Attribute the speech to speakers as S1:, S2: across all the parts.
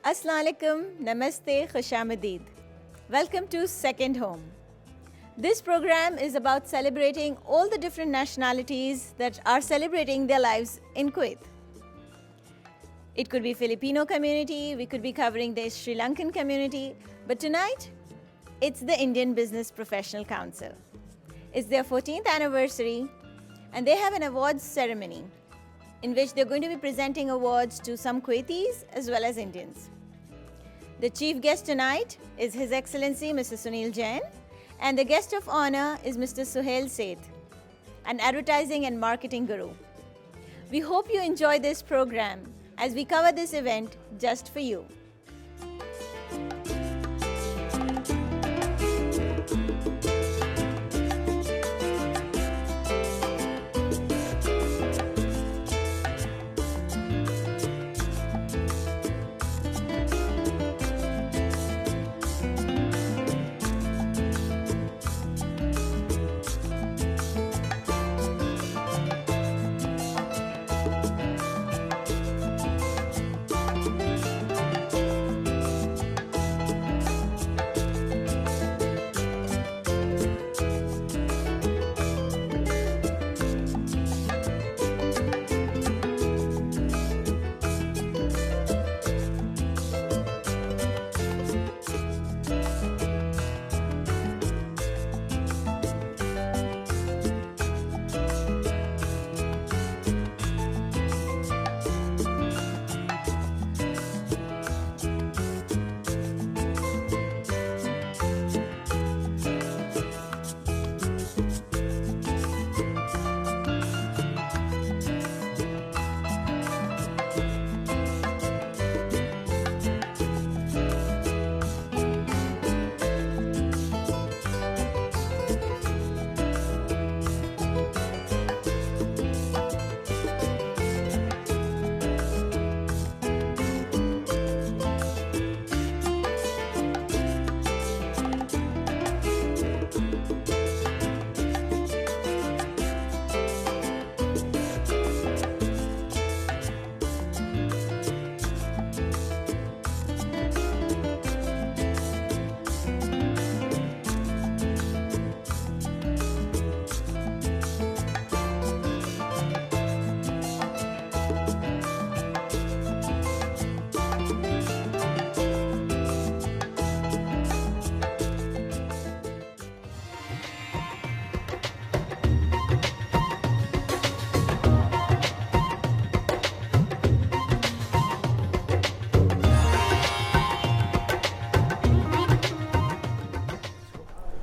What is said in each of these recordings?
S1: Assalamu alaikum, namaste, khushamadid. Welcome to Second Home. This program is about celebrating all the different nationalities that are celebrating their lives in Kuwait. It could be Filipino community, we could be covering the Sri Lankan community, but tonight, it's the Indian Business Professional Council. It's their 14th anniversary, and they have an awards ceremony in which they're going to be presenting awards to some Kuwaitis as well as Indians. The chief guest tonight is His Excellency Mr. Sunil Jain, and the guest of honor is Mr. Suhel Seth, an advertising and marketing guru. We hope you enjoy this program as we cover this event just for you.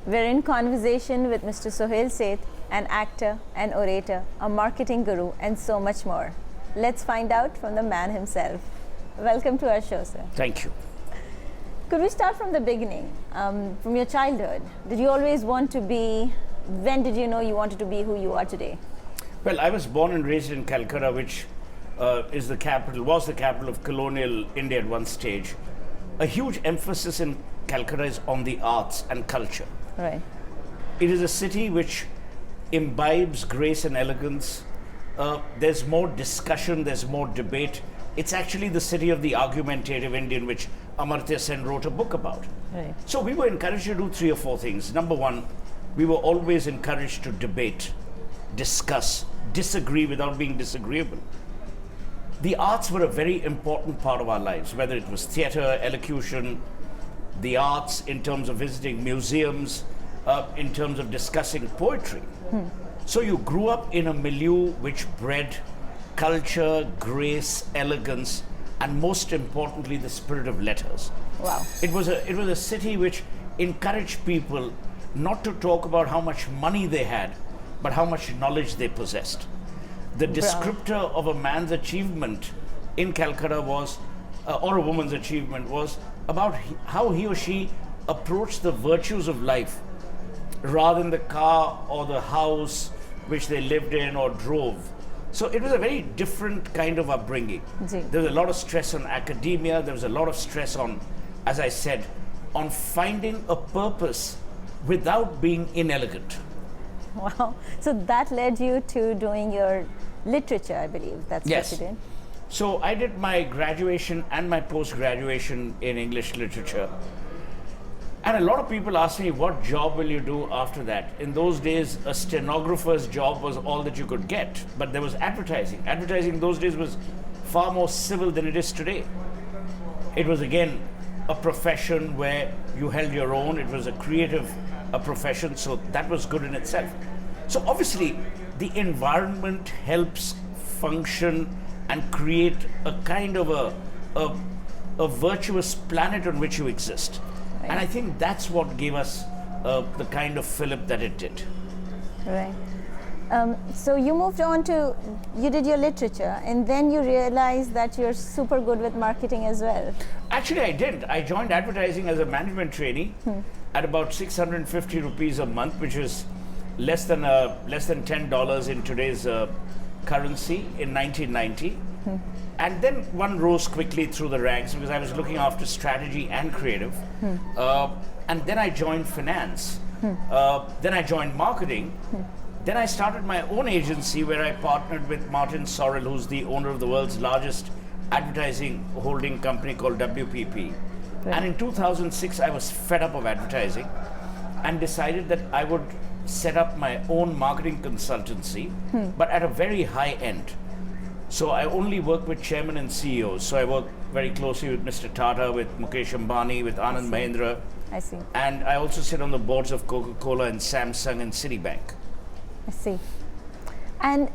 S1: We're in conversation with Mr. Suhel Seth, an actor, an orator, a marketing guru, and so much more. Let's find out from the man himself. Welcome to our show, sir.
S2: Thank you.
S1: Could we start from the beginning, from your childhood? Did you always want to be, when did you know you wanted to be who you are today?
S2: Well, I was born and raised in Calcutta, which was the capital of colonial India at one stage. A huge emphasis in Calcutta is on the arts and culture.
S1: Right.
S2: It is a city which imbibes grace and elegance. There's more discussion, there's more debate. It's actually the city of the argumentative Indian, which Amartya Sen wrote a book about.
S1: Right.
S2: So we were encouraged to do 3 or 4 things. Number one, we were always encouraged to debate, discuss, disagree without being disagreeable. The arts were a very important part of our lives, whether it was theatre, elocution, the arts in terms of visiting museums, in terms of discussing poetry. So you grew up in a milieu which bred culture, grace, elegance, and most importantly, the spirit of letters.
S1: Wow.
S2: It was a city which encouraged people not to talk about how much money they had, but how much knowledge they possessed. The descriptor of a man's achievement in Calcutta was, or a woman's achievement was, about how he or she approached the virtues of life rather than the car or the house which they lived in or drove. So it was a very different kind of upbringing. There was a lot of stress on academia, there was a lot of stress on, as I said, on finding a purpose without being inelegant.
S1: Wow. So that led you to doing your literature, I believe. That's
S2: Yes.
S1: what you did.
S2: So I did my graduation and my post-graduation in English literature. And a lot of people ask me, what job will you do after that? In those days, a stenographer's job was all that you could get. But there was advertising. Advertising in those days was far more civil than it is today. It was, again, a profession where you held your own. It was a creative profession, so that was good in itself. So obviously, the environment helps function and create a kind of a virtuous planet on which you exist.
S1: Right.
S2: And I think that's what gave us the kind of fillip that it did.
S1: Right. So you moved on to, you did your literature, and then you realized that you're super good with marketing as well.
S2: Actually, I didn't. I joined advertising as a management trainee at about 650 rupees a month, which is less than $10 in today's currency in 1990. And then one rose quickly through the ranks because I was looking after strategy and creative. And then I joined finance. Then I joined marketing. Then I started my own agency where I partnered with Martin Sorrell, who's the owner of the world's largest advertising holding company called WPP.
S1: Right.
S2: And in 2006, I was fed up of advertising and decided that I would set up my own marketing consultancy, but at a very high end. So I only work with chairmen and CEOs. So I work very closely with Mr. Tata, with Mukesh Ambani, with Anand Mahindra.
S1: I see.
S2: And I also sit on the boards of Coca-Cola and Samsung and Citibank.
S1: I see. And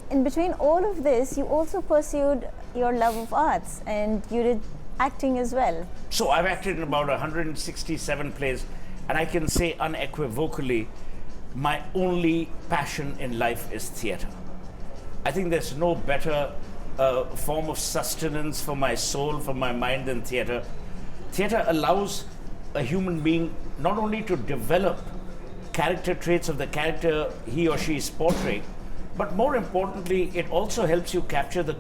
S1: in between all of this, you also pursued your love of arts, and you did acting as well.
S2: So I've acted in about 167 plays, and I can say unequivocally, my only passion in life is theatre. I think there's no better form of sustenance for my soul, for my mind than theatre. Theatre allows a human being not only to develop character traits of the character he or she is portraying, but more importantly, it also helps you capture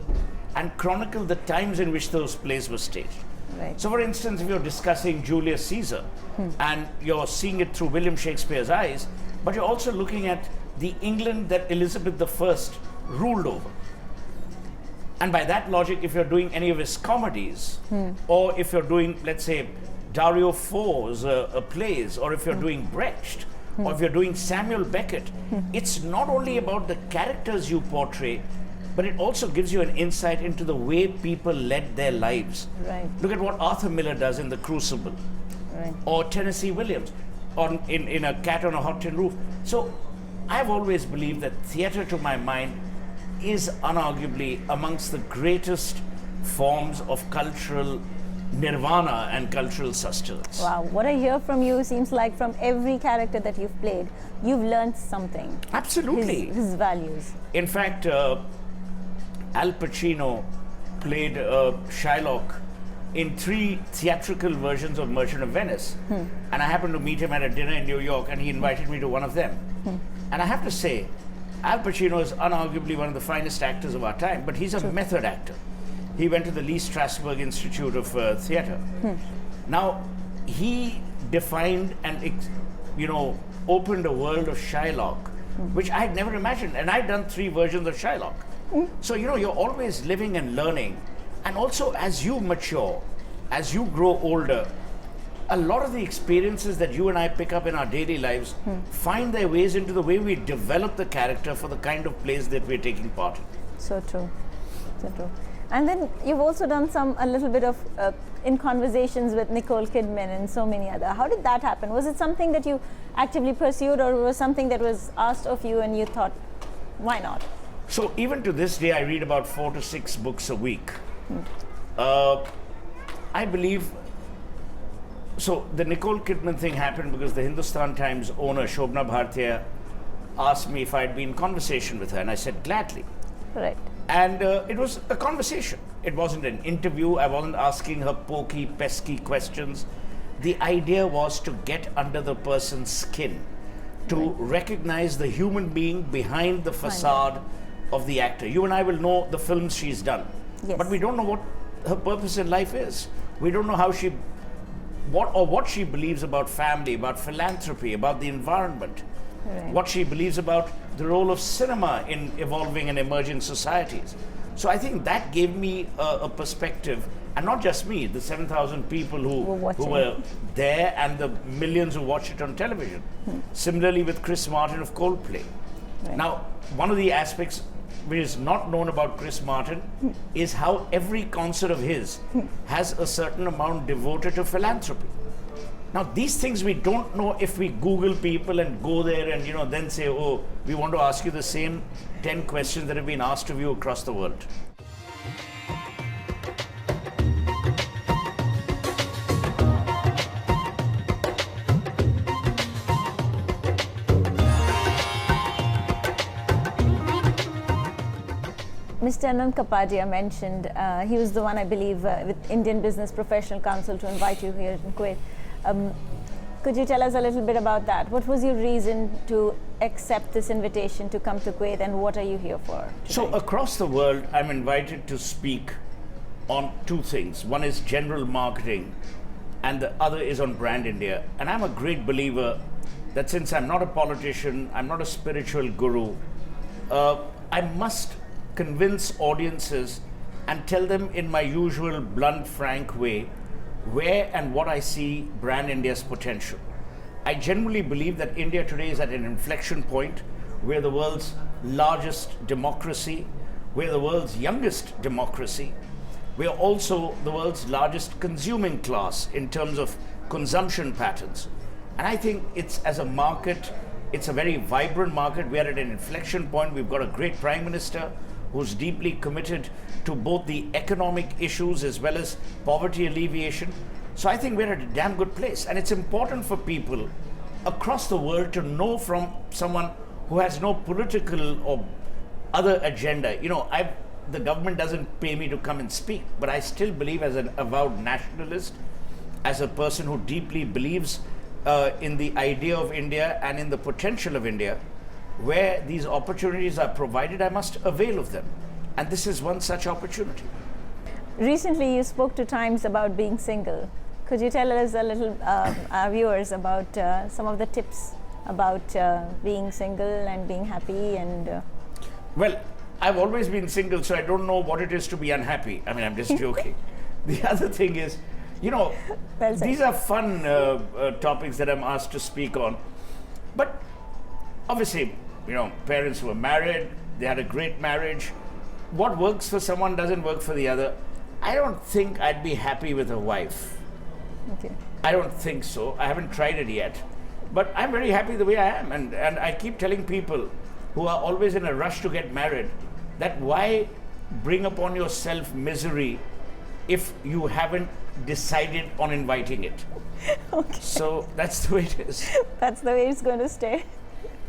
S2: and chronicle the times in which those plays were staged.
S1: Right.
S2: So for instance, if you're discussing Julius Caesar and you're seeing it through William Shakespeare's eyes, but you're also looking at the England that Elizabeth I ruled over. And by that logic, if you're doing any of his comedies, or if you're doing, let's say, Dario Fo's plays, or if you're doing Brecht, or if you're doing Samuel Beckett, it's not only about the characters you portray, but it also gives you an insight into the way people led their lives.
S1: Right.
S2: Look at what Arthur Miller does in The Crucible,
S1: Right.
S2: or Tennessee Williams in A Cat on a Hot Tin Roof. So I've always believed that theatre, to my mind, is unarguably amongst the greatest forms of cultural nirvana and cultural sustenance.
S1: Wow, what I hear from you seems like from every character that you've played, you've learned something.
S2: Absolutely.
S1: His values.
S2: In fact, Al Pacino played Shylock in 3 theatrical versions of Merchant of Venice. And I happened to meet him at a dinner in New York, and he invited me to one of them. And I have to say, Al Pacino is unarguably one of the finest actors of our time, but he's a method actor. He went to the Lee Strasberg Institute of Theatre. Now, he defined and opened a world of Shylock, which I had never imagined. And I'd done 3 versions of Shylock. So, you're always living and learning. And also, as you mature, as you grow older, a lot of the experiences that you and I pick up in our daily lives find their ways into the way we develop the character for the kind of plays that we're taking part in.
S1: So true. So true. And then you've also done a little bit of in conversations with Nicole Kidman and so many other. How did that happen? Was it something that you actively pursued, or was something that was asked of you and you thought, why not?
S2: So even to this day, I read about 4 to 6 books a week. I believe, so the Nicole Kidman thing happened because the Hindustan Times owner, Shobna Bhartiya, asked me if I'd be in conversation with her, and I said gladly.
S1: Right.
S2: And it was a conversation. It wasn't an interview. I wasn't asking her pokey, pesky questions. The idea was to get under the person's skin, to recognize the human being behind the facade of the actor. You and I will know the films she's done, but we don't know what her purpose in life is. We don't know what she believes about family, about philanthropy, about the environment, what she believes about the role of cinema in evolving and emerging societies. So I think that gave me a perspective, and not just me, the 7,000 people who were there and the millions who watched it on television. Similarly with Chris Martin of Coldplay.
S1: Right.
S2: Now, one of the aspects which is not known about Chris Martin is how every concert of his has a certain amount devoted to philanthropy. Now, these things we don't know if we Google people and go there and then say, oh, we want to ask you the same 10 questions that have been asked of you across the world.
S1: Mr. Anand Kapadia mentioned, he was the one, I believe, with Indian Business Professional Council to invite you here in Kuwait. Could you tell us a little bit about that? What was your reason to accept this invitation to come to Kuwait, and what are you here for tonight?
S2: So across the world, I'm invited to speak on two things. One is general marketing, and the other is on Brand India. And I'm a great believer that since I'm not a politician, I'm not a spiritual guru, I must convince audiences and tell them in my usual blunt, frank way where and what I see Brand India's potential. I genuinely believe that India today is at an inflection point. We're the world's largest democracy. We're the world's youngest democracy. We're also the world's largest consuming class in terms of consumption patterns. And I think it's, as a market, it's a very vibrant market. We're at an inflection point. We've got a great Prime Minister who's deeply committed to both the economic issues as well as poverty alleviation. So I think we're at a damn good place. And it's important for people across the world to know from someone who has no political or other agenda. The government doesn't pay me to come and speak, but I still believe, as an avowed nationalist, as a person who deeply believes in the idea of India and in the potential of India, where these opportunities are provided, I must avail of them. And this is one such opportunity.
S1: Recently, you spoke to Times about being single. Could you tell us a little, our viewers, about some of the tips about being single and being happy? And
S2: Well, I've always been single, so I don't know what it is to be unhappy. I mean, I'm just joking. The other thing is,
S1: well
S2: these are fun topics that I'm asked to speak on. But obviously, parents were married, they had a great marriage. What works for someone doesn't work for the other. I don't think I'd be happy with a wife.
S1: Okay.
S2: I don't think so. I haven't tried it yet. But I'm very happy the way I am. And I keep telling people who are always in a rush to get married that why bring upon yourself misery if you haven't decided on inviting it.
S1: Okay.
S2: So that's the way it is.
S1: That's the way it's going to stay.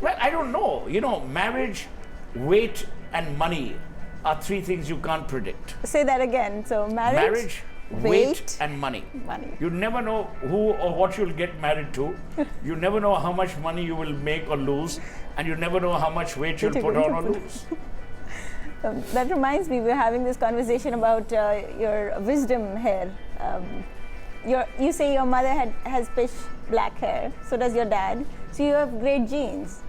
S2: Well, I don't know. Marriage, weight, and money are three things you can't predict.
S1: Say that again. So marriage,
S2: weight, and money. You never know who or what you'll get married to. You never know how much money you will make or lose, and you never know how much weight you'll put on or lose.
S1: That reminds me, we're having this conversation about your wisdom hair. You say your mother has pitch black hair, so does your dad. So you have great genes.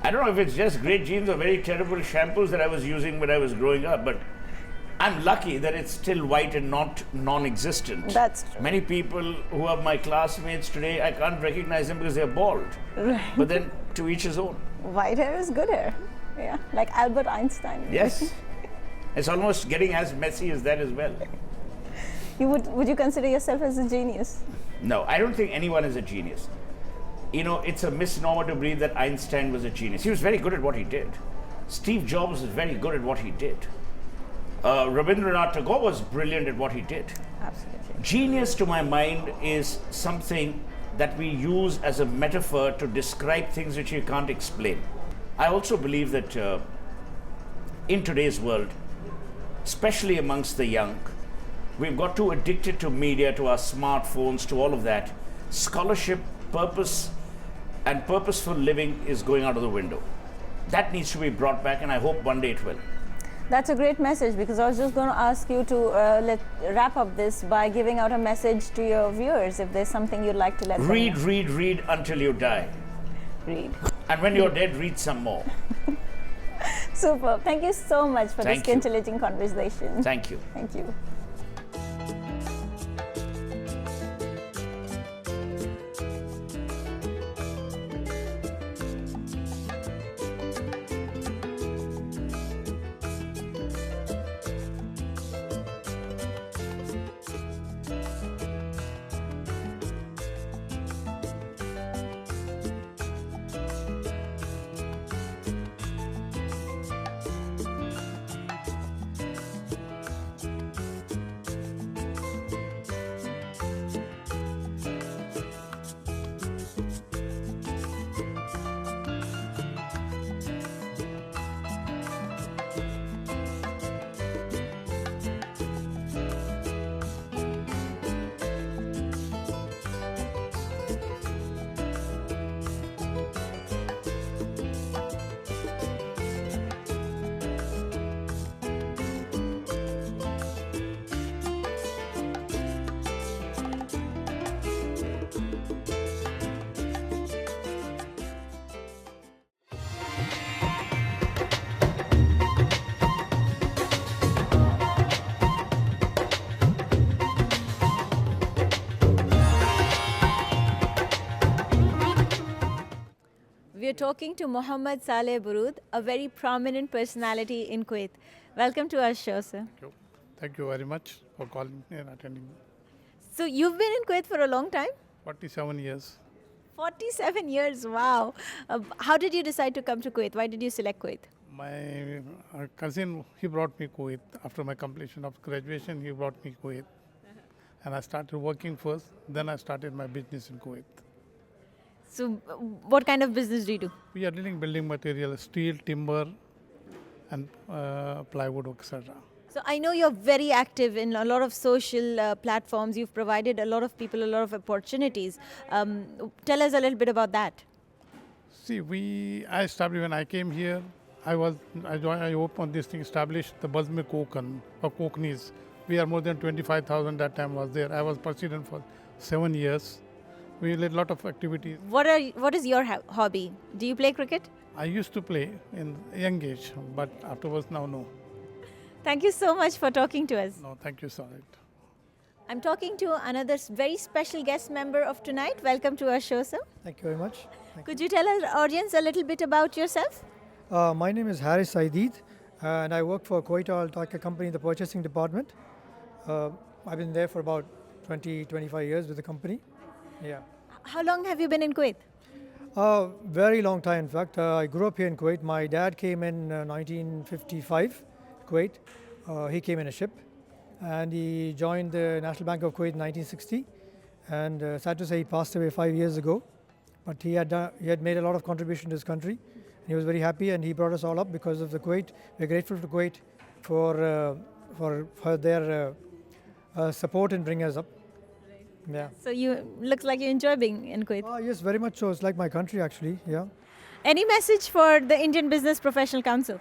S2: I don't know if it's just great genes or very terrible shampoos that I was using when I was growing up, but I'm lucky that it's still white and not non-existent.
S1: That's true.
S2: Many people who are my classmates today, I can't recognize them because they're bald.
S1: Right.
S2: But then, to each his own.
S1: White hair is good hair. Yeah, like Albert Einstein.
S2: Yes. It's almost getting as messy as that as well.
S1: Would you consider yourself as a genius?
S2: No, I don't think anyone is a genius. It's a misnomer to believe that Einstein was a genius. He was very good at what he did. Steve Jobs was very good at what he did. Rabindranath Tagore was brilliant at what he did.
S1: Absolutely.
S2: Genius, to my mind, is something that we use as a metaphor to describe things which you can't explain. I also believe that in today's world, especially amongst the young, we've got too addicted to media, to our smartphones, to all of that. Scholarship, purpose, and purposeful living is going out of the window. That needs to be brought back, and I hope one day it will.
S1: That's a great message, because I was just going to ask you to wrap up this by giving out a message to your viewers, if there's something you'd like to let them know.
S2: Read until you die.
S1: Read.
S2: And when you're dead, read some more.
S1: Super. Thank you so much for
S2: Thank
S1: this
S2: you.
S1: scintillating conversation.
S2: Thank you.
S1: Thank you. We are talking to Mohammad Saleh Burud, a very prominent personality in Kuwait. Welcome to our show, sir.
S3: Thank you very much for calling and attending.
S1: So you've been in Kuwait for a long time?
S3: 47 years.
S1: 47 years, wow. How did you decide to come to Kuwait? Why did you select Kuwait?
S3: My cousin, he brought me Kuwait. After my completion of graduation, he brought me Kuwait. And I started working first, then I started my business in Kuwait.
S1: So what kind of business do you do?
S3: We are dealing building material, steel, timber, and plywood, etc.
S1: So I know you're very active in a lot of social platforms. You've provided a lot of people a lot of opportunities. Tell us a little bit about that.
S3: See, I established when I came here. I opened this thing, established the Bazme Kokan or Koknis. We are more than 25,000 that time was there. I was president for 7 years. We did a lot of activities.
S1: What is your hobby? Do you play cricket?
S3: I used to play in young age, but afterwards now no.
S1: Thank you so much for talking to us.
S3: No, thank you, sorry.
S1: I'm talking to another very special guest member of tonight. Welcome to our show, sir.
S4: Thank you very much.
S1: Could you tell our audience a little bit about yourself?
S4: My name is Haris Saidid, and I work for Kuwait Al company in the purchasing department. I've been there for about 25 years with the company. Yeah.
S1: How long have you been in Kuwait?
S4: Very long time, in fact. I grew up here in Kuwait. My dad came in 1955, Kuwait. He came in a ship, and he joined the National Bank of Kuwait in 1960. And sad to say, he passed away 5 years ago. But he had made a lot of contribution to his country. He was very happy, and he brought us all up because of the Kuwait. We're grateful to Kuwait for their support in bringing us up. Yeah.
S1: So looks like you enjoy being in Kuwait.
S4: Yes, very much so. It's like my country, actually. Yeah.
S1: Any message for the Indian Business Professional Council?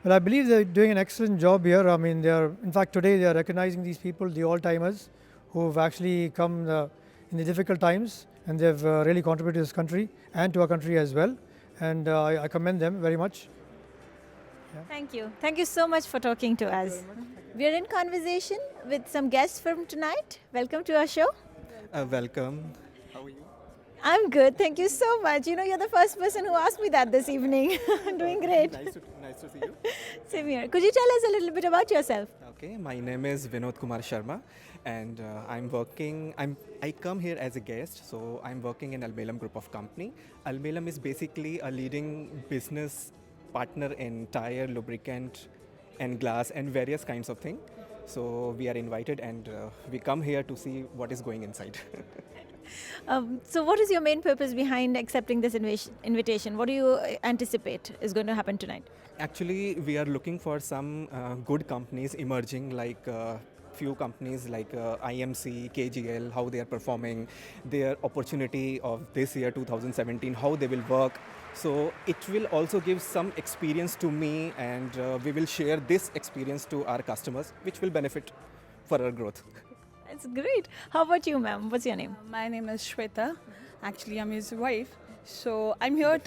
S4: Well, I believe they're doing an excellent job here. I mean, in fact, today they are recognizing these people, the all-timers, who've actually come in the difficult times, and they've really contributed to this country and to our country as well. And I commend them very much.
S1: Yeah. Thank you. Thank you so much for talking to us. We're in conversation with some guests from tonight. Welcome to our show.
S5: Welcome. How are you?
S1: I'm good. Thank you so much. You know, you're the first person who asked me that this evening. Doing great.
S5: Nice to see you.
S1: Same here. Could you tell us a little bit about yourself?
S5: Okay, my name is Vinod Kumar Sharma, and I come here as a guest, so I'm working in Almelam Group of Company. Almelam is basically a leading business partner in tire, lubricant, and glass, and various kinds of things. So we are invited, and we come here to see what is going inside.
S1: So what is your main purpose behind accepting this invitation? What do you anticipate is going to happen tonight?
S5: Actually, we are looking for some good companies emerging, like few companies like IMC, KGL, how they are performing, their opportunity of this year 2017, how they will work. So it will also give some experience to me, and we will share this experience to our customers, which will benefit for our growth.
S1: That's great. How about you, ma'am? What's your name?
S6: My name is Shweta. Actually, I'm his wife. So I'm here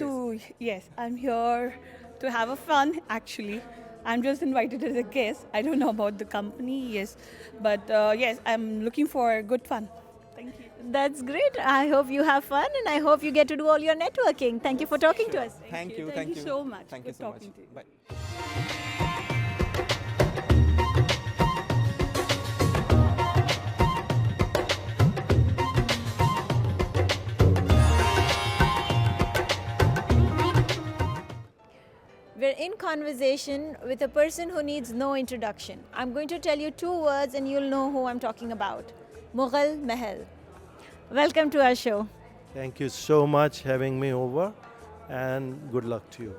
S6: to have a fun, actually. I'm just invited as a guest. I don't know about the company, yes. But yes, I'm looking for good fun. Thank you.
S1: That's great. I hope you have fun and I hope you get to do all your networking. Thank you for talking to us.
S5: Thank you.
S6: Thank you so much.
S5: Thank
S6: Good
S5: you so much.
S6: talking to you.
S5: Bye.
S1: We're in conversation with a person who needs no introduction. I'm going to tell you two words and you'll know who I'm talking about. Mughal Mahal. Welcome to our show.
S7: Thank you so much having me over, and good luck to you.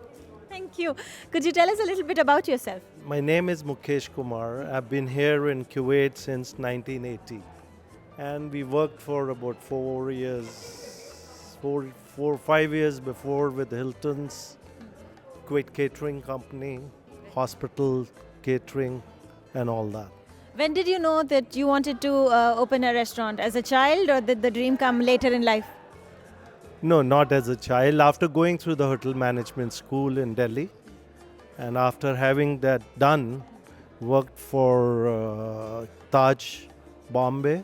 S1: Thank you. Could you tell us a little bit about yourself?
S7: My name is Mukesh Kumar. I've been here in Kuwait since 1980, and we worked for about 4 years, 5 years before with Hilton's, Kuwait Catering Company, hospital catering, and all that.
S1: When did you know that you wanted to open a restaurant? As a child, or did the dream come later in life?
S7: No, not as a child. After going through the hotel management school in Delhi, and after having that done, worked for Taj Bombay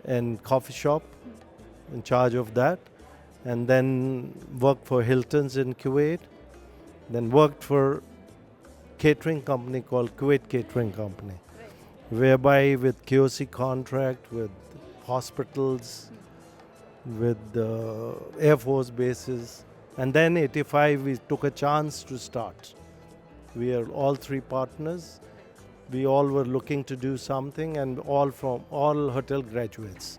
S7: and coffee shop, in charge of that, and then worked for Hilton's in Kuwait, then worked for catering company called Kuwait Catering Company, whereby with QC contract, with hospitals, with the Air Force bases, and then 85 we took a chance to start. We are all three partners. We all were looking to do something, and all hotel graduates.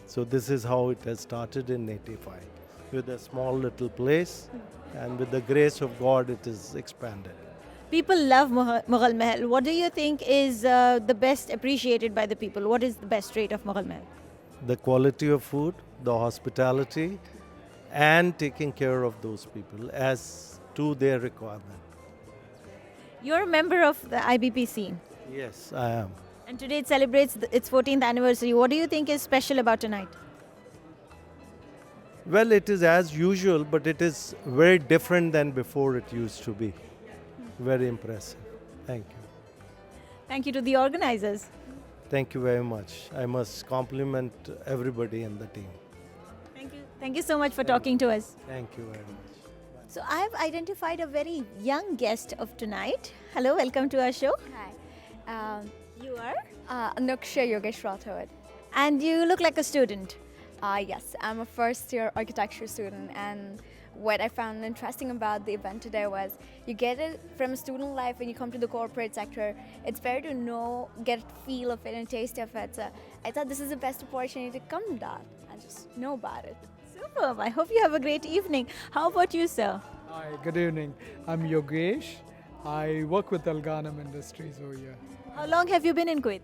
S7: So this is how it has started in 85, with a small little place, and with the grace of God it is expanded.
S1: People love Mughal Mahal. What do you think is the best appreciated by the people? What is the best trait of Mughal Mahal?
S7: The quality of food, the hospitality, and taking care of those people as to their requirement.
S1: You're a member of the IBPC,
S7: Yes, I am.
S1: and today it celebrates its 14th anniversary. What do you think is special about tonight?
S7: Well, it is as usual, but it is very different than before it used to be. Very impressive. Thank you.
S1: Thank you to the organizers.
S7: Thank you very much. I must compliment everybody in the team.
S1: Thank you. Thank you so much for talking to us.
S7: Thank you very much.
S1: So I have identified a very young guest of tonight. Hello, welcome to our show.
S8: Hi,
S1: You are?
S8: Anuksha Yogesh Rathod.
S1: And you look like a student.
S8: Yes, I'm a first year architecture student, and what I found interesting about the event today was you get it from student life when you come to the corporate sector. It's better to know, get a feel of it and taste of it. So I thought this is the best opportunity to come to that and just know about it.
S1: Superb. I hope you have a great evening. How about you, sir?
S9: Hi, good evening. I'm Yogesh. I work with Alganam Industries over here.
S1: How long have you been in Kuwait?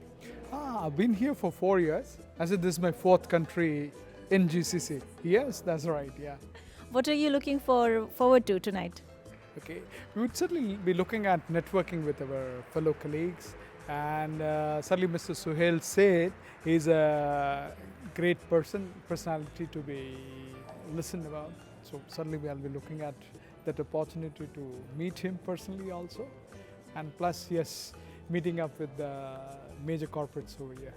S9: I've been here for 4 years. I said this is my fourth country in GCC. Yes, that's right, yeah.
S1: What are you looking forward to tonight?
S9: Okay, we would certainly be looking at networking with our fellow colleagues, and certainly Mr. Suhel Seth is a great personality to be listened about. So certainly I'll be looking at that opportunity to meet him personally also, and plus, yes, meeting up with the major corporates over here.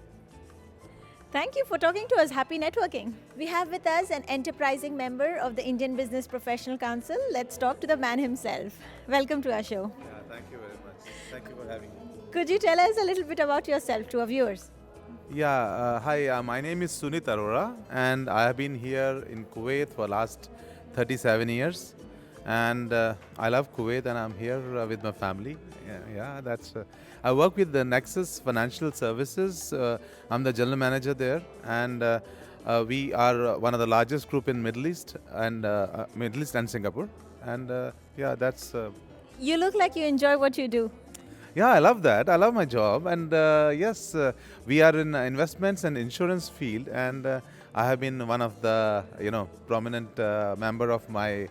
S1: Thank you for talking to us. Happy networking. We have with us an enterprising member of the Indian Business Professional Council. Let's talk to the man himself. Welcome to our show.
S10: Yeah, thank you very much. Thank you for having me.
S1: Could you tell us a little bit about yourself to our viewers?
S10: Yeah, hi, my name is Sunit Arora, and I have been here in Kuwait for last 37 years. And I love Kuwait, and I'm here with my family. Yeah, that's. I work with the Nexus Financial Services. I'm the general manager there, and we are one of the largest group in Middle East and Singapore. And yeah, that's.
S1: You look like you enjoy what you do.
S10: Yeah, I love that. I love my job, and yes, we are in investments and insurance field, and I have been one of the prominent member of my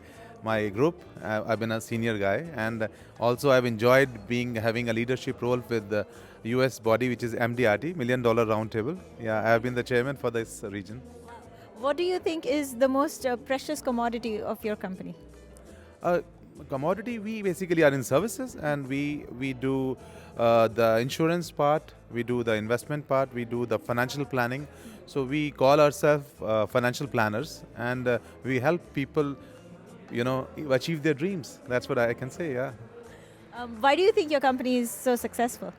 S10: group. I've been a senior guy, and also I've enjoyed having a leadership role with the US body, which is MDRT, $1 Million Roundtable. Yeah, I have been the chairman for this region.
S1: What do you think is the most precious commodity of your company?
S10: commodity. We basically are in services, and we do the insurance part, we do the investment part, we do the financial planning. So we call ourselves financial planners, and we help people, achieve their dreams. That's what I can say. Yeah.
S1: Why do you think your company is so successful?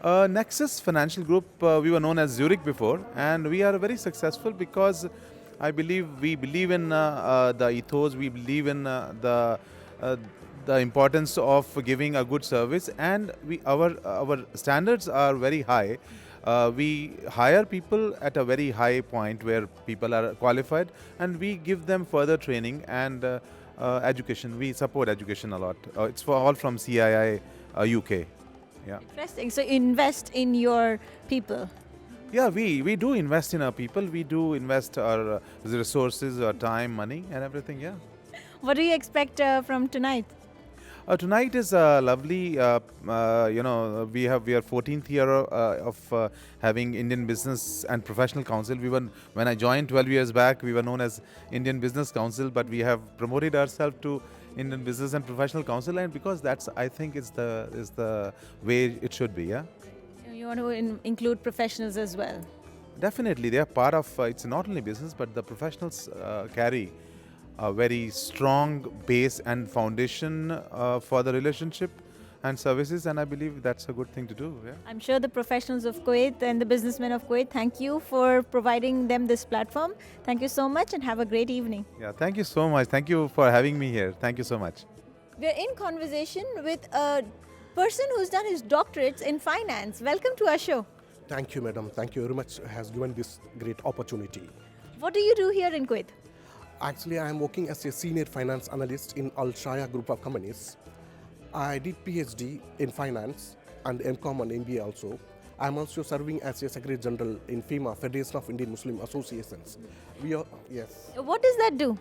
S10: Nexus Financial Group, we were known as Zurich before, and we are very successful because we believe in the ethos, we believe in the importance of giving a good service, and our standards are very high. We hire people at a very high point where people are qualified, and we give them further training and education. We support education a lot. It's all from CII UK. Yeah.
S1: Interesting. So you invest in your people.
S10: Yeah, we do invest in our people. We do invest our resources, our time, money, and everything. Yeah.
S1: What do you expect from tonight?
S10: Tonight is lovely. We are 14th year of having Indian Business and Professional Council. When I joined 12 years back, we were known as Indian Business Council, but we have promoted ourselves to Indian Business and Professional Council, and because that's, I think, is the way it should be. Yeah.
S1: You want to include professionals as well.
S10: Definitely, they are part of. It's not only business, but the professionals carry a very strong base and foundation for the relationship and services, and I believe that's a good thing to do. Yeah.
S1: I'm sure the professionals of Kuwait and the businessmen of Kuwait, thank you for providing them this platform. Thank you so much and have a great evening.
S10: Yeah, thank you so much. Thank you for having me here. Thank you so much.
S1: We're in conversation with a person who's done his doctorates in finance. Welcome to our show.
S11: Thank you, madam. Thank you very much. Has given this great opportunity.
S1: What do you do here in Kuwait?
S11: Actually, I am working as a senior finance analyst in Al Shaya group of companies. I did PhD in finance and MCOM and MBA also. I am also serving as a Secretary General in FEMA, Federation of Indian Muslim Associations. Yes.
S1: What does that do?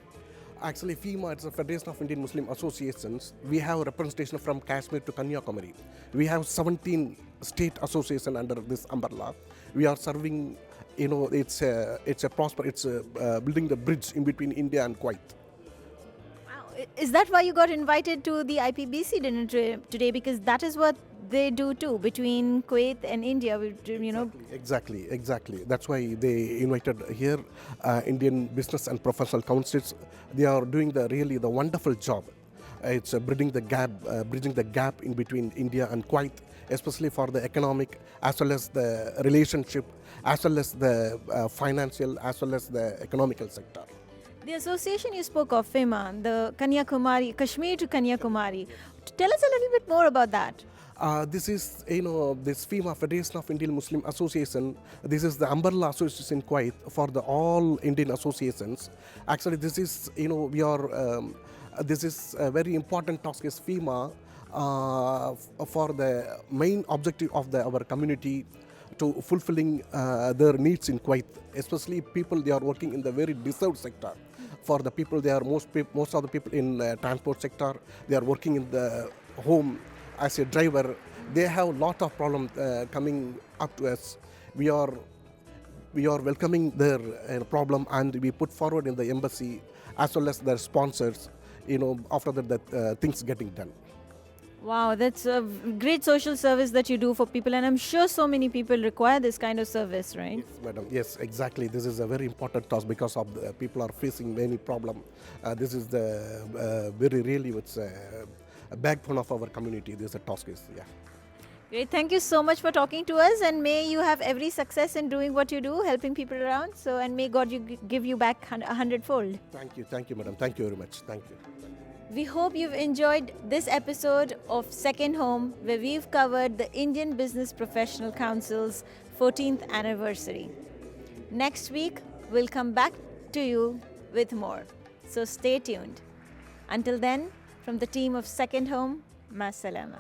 S11: Actually, FEMA is a Federation of Indian Muslim Associations. We have a representation from Kashmir to Kanyakumari. We have 17 state associations under this umbrella. We are serving, it's building the bridge in between India and Kuwait.
S1: Wow. Is that why you got invited to the IPBC dinner today? Because that is what they do too, between Kuwait and India,
S11: Exactly. That's why they invited here Indian Business and Professional Councils. They are doing the wonderful job. It's bridging the gap in between India and Kuwait, especially for the economic, as well as the relationship, as well as the financial, as well as the economical sector.
S1: The association you spoke of, FEMA, the Kashmir to Kanyakumari. Tell us a little bit more about that.
S11: This is, this FEMA, Federation of Indian Muslim Association. This is the umbrella association in Kuwait for all Indian associations. Actually, this is, this is a very important task is FEMA for the main objective of our community to fulfilling their needs in Kuwait, especially people they are working in the very deserved sector. For the people, they are most of the people in transport sector. They are working in the home as a driver. They have a lot of problems coming up to us. We are welcoming their problem, and we put forward in the embassy as well as their sponsors. After that, things getting done.
S1: Wow, that's a great social service that you do for people, and I'm sure so many people require this kind of service, right?
S11: Yes, madam. Yes, exactly. This is a very important task because of the people are facing many problems. This is the it's a backbone of our community. This is a task. Yeah.
S1: Great. Thank you so much for talking to us, and may you have every success in doing what you do, helping people around. So, and may God give you back 100-fold.
S11: Thank you, madam. Thank you very much. Thank you.
S1: We hope you've enjoyed this episode of Second Home, where we've covered the Indian Business Professional Council's 14th anniversary. Next week, we'll come back to you with more. So stay tuned. Until then, from the team of Second Home, Ma Salama.